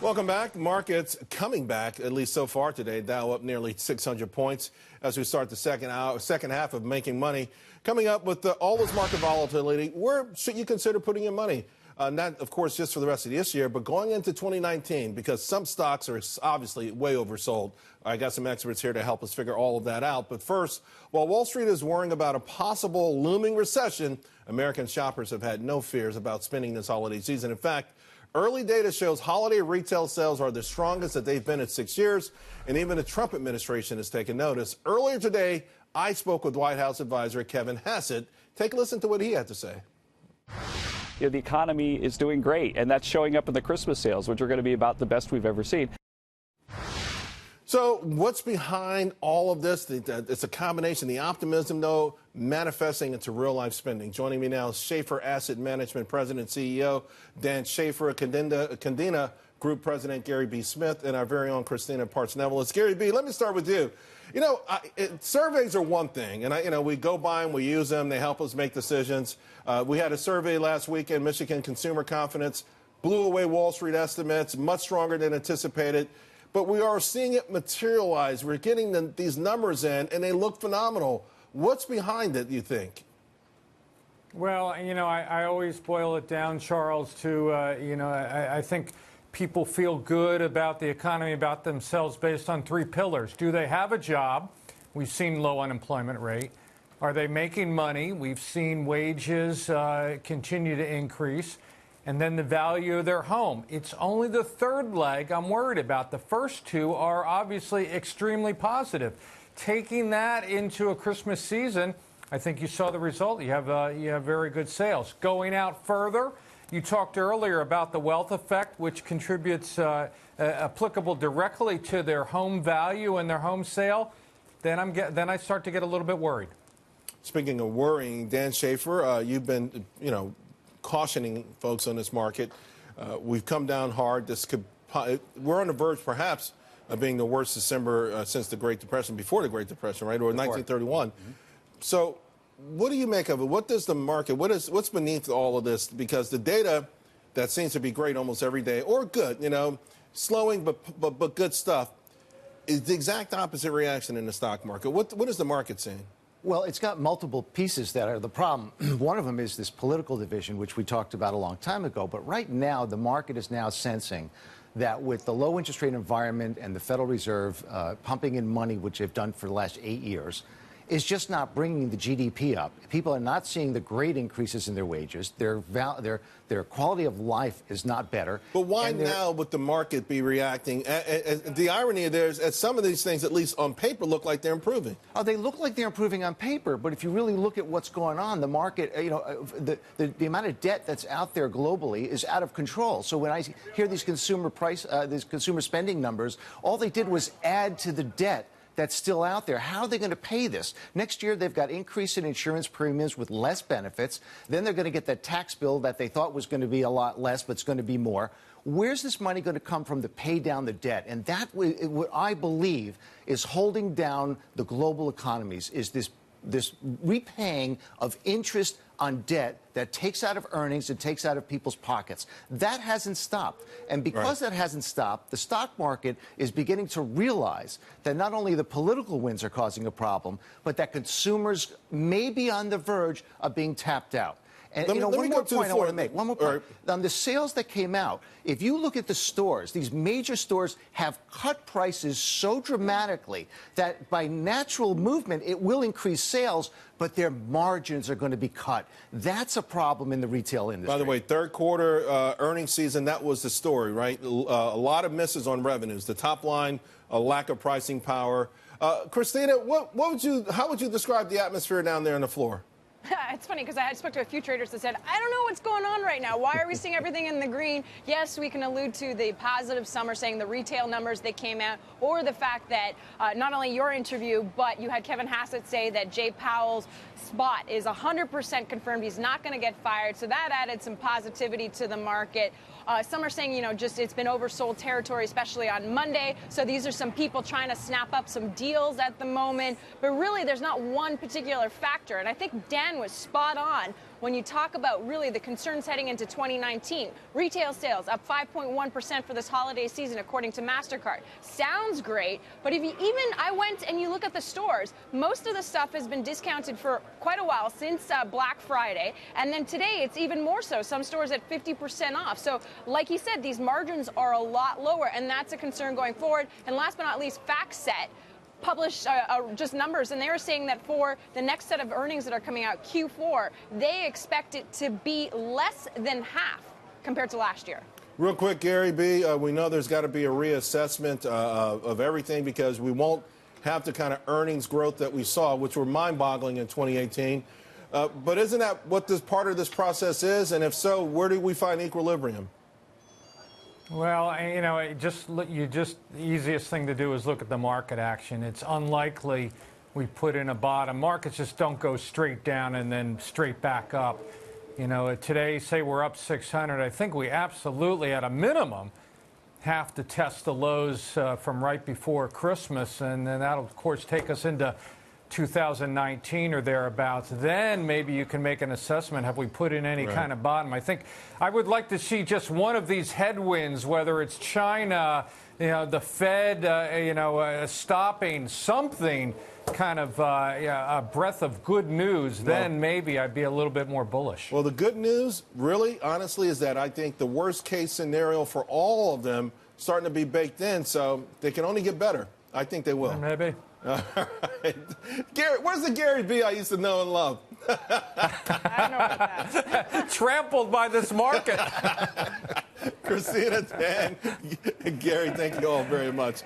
Welcome back. Markets coming back, at least so far today. Dow up nearly 600 points as we start the second half of making money. Coming up with all this market volatility, where should you consider putting your money? Not, of course, just for the rest of this year, but going into 2019, because some stocks are obviously way oversold. I got some experts here to help us figure all of that out. But first, while Wall Street is worrying about a possible looming recession, American shoppers have had no fears about spending this holiday season. In fact, early data shows holiday retail sales are the strongest that they've been in 6 years, and even the Trump administration has taken notice. Earlier today, I spoke with White House advisor Kevin Hassett. Take a listen to what he had to say. You know, the economy is doing great, and that's showing up in the Christmas sales, which are going to be about the best we've ever seen. So what's behind all of this? It's a combination, the optimism, though, manifesting into real-life spending. Joining me now is Shaffer Asset Management President and CEO Dan Shaffer, Kadina Group President Gary B. Smith, and our very own Kristina Partsinevelos. Gary B., let me start with you. You know, surveys are one thing, and we go by them, we use them, they help us make decisions. We had a survey last weekend, Michigan Consumer Confidence blew away Wall Street estimates, much stronger than anticipated. But we are seeing it materialize. We're getting these numbers in, and they look phenomenal. What's behind it, you think? Well, you know, I always boil it down, Charles, to, I think people feel good about the economy, about themselves, based on three pillars. Do they have a job? We've seen low unemployment rate. Are they making money? We've seen wages continue to increase. And then the value of their home. It's only the third leg I'm worried about. The first two are obviously extremely positive. Taking that into a Christmas season, I think you saw the result. You have very good sales. Going out further, you talked earlier about the wealth effect, which contributes applicable directly to their home value and their home sale. Then I start to get a little bit worried. Speaking of worrying, Dan Shaffer, you've been, cautioning folks on this market. We've come down hard. We're on the verge, perhaps, of being the worst December since the Great Depression, before the Great Depression, right, or 1931. Mm-hmm. So, what do you make of it? What does the market? What's beneath all of this? Because the data that seems to be great almost every day, or good, slowing but good stuff, is the exact opposite reaction in the stock market. What is the market saying? Well, it's got multiple pieces that are the problem. One of them is this political division, which we talked about a long time ago. But right now, the market is now sensing that with the low interest rate environment and the Federal Reserve pumping in money, which they've done for the last 8 years, is just not bringing the GDP up. People are not seeing the great increases in their wages. Their quality of life is not better. But why now would the market be reacting? The irony there is that some of these things, at least on paper, look like they're improving. Oh, they look like they're improving on paper, but if you really look at what's going on, the market, the amount of debt that's out there globally is out of control. So when I hear these consumer spending numbers, all they did was add to the debt that's still out there. How are they going to pay this? Next year, they've got increase in insurance premiums with less benefits. Then they're going to get that tax bill that they thought was going to be a lot less, but it's going to be more. Where's this money going to come from to pay down the debt? And that, what I believe, is holding down the global economies, is this repaying of interest on debt that takes out of earnings and takes out of people's pockets. That hasn't stopped. And because that hasn't stopped, the stock market is beginning to realize that not only the political winds are causing a problem, but that consumers may be on the verge of being tapped out. And, one more point I want to make. One more point. On the sales that came out, if you look at the stores, these major stores have cut prices so dramatically that by natural movement, it will increase sales, but their margins are going to be cut. That's a problem in the retail industry. By the way, third quarter earnings season, that was the story, right? A lot of misses on revenues. The top line, a lack of pricing power. Kristina, how would you describe the atmosphere down there on the floor? It's funny because I spoke to a few traders that said, I don't know what's going on right now. Why are we seeing everything in the green? Yes, we can allude to the positive summer, saying the retail numbers that came out, or the fact that not only your interview, but you had Kevin Hassett say that Jay Powell's spot is 100% confirmed. He's not going to get fired. So that added some positivity to the market. Some are saying, it's been oversold territory, especially on Monday. So these are some people trying to snap up some deals at the moment. But really, there's not one particular factor. And I think Dan was spot on when you talk about really the concerns heading into 2019. Retail sales up 5.1% for this holiday season, according to MasterCard. Sounds great, but if you I went and you look at the stores, most of the stuff has been discounted for quite a while, since Black Friday, and then today it's even more so. Some stores at 50% off. So, like you said, these margins are a lot lower, and that's a concern going forward. And last but not least, FactSet published just numbers, and they were saying that for the next set of earnings that are coming out, Q4, they expect it to be less than half compared to last year. Real quick, Gary B., we know there's got to be a reassessment of everything, because we won't have the kind of earnings growth that we saw, which were mind-boggling in 2018. But isn't that what this part of this process is? And if so, where do we find equilibrium? Well, you know, the easiest thing to do is look at the market action. It's unlikely we put in a bottom. Markets just don't go straight down and then straight back up. You know, today, say we're up 600. I think we absolutely, at a minimum, have to test the lows from right before Christmas, and then that'll, of course, take us into 2019 or thereabouts. Then maybe you can make an assessment. Have we put in any kind of bottom? I think I would like to see just one of these headwinds, whether it's China, you know, the Fed, stopping something, kind of a breath of good news. Then maybe I'd be a little bit more bullish. Well, the good news, really, honestly, is that I think the worst case scenario for all of them starting to be baked in, so they can only get better. I think they will. Maybe. All right. Gary, where's the Gary B. I used to know and love? I don't know about that. Trampled by this market. Kristina, Dan, Gary, thank you all very much.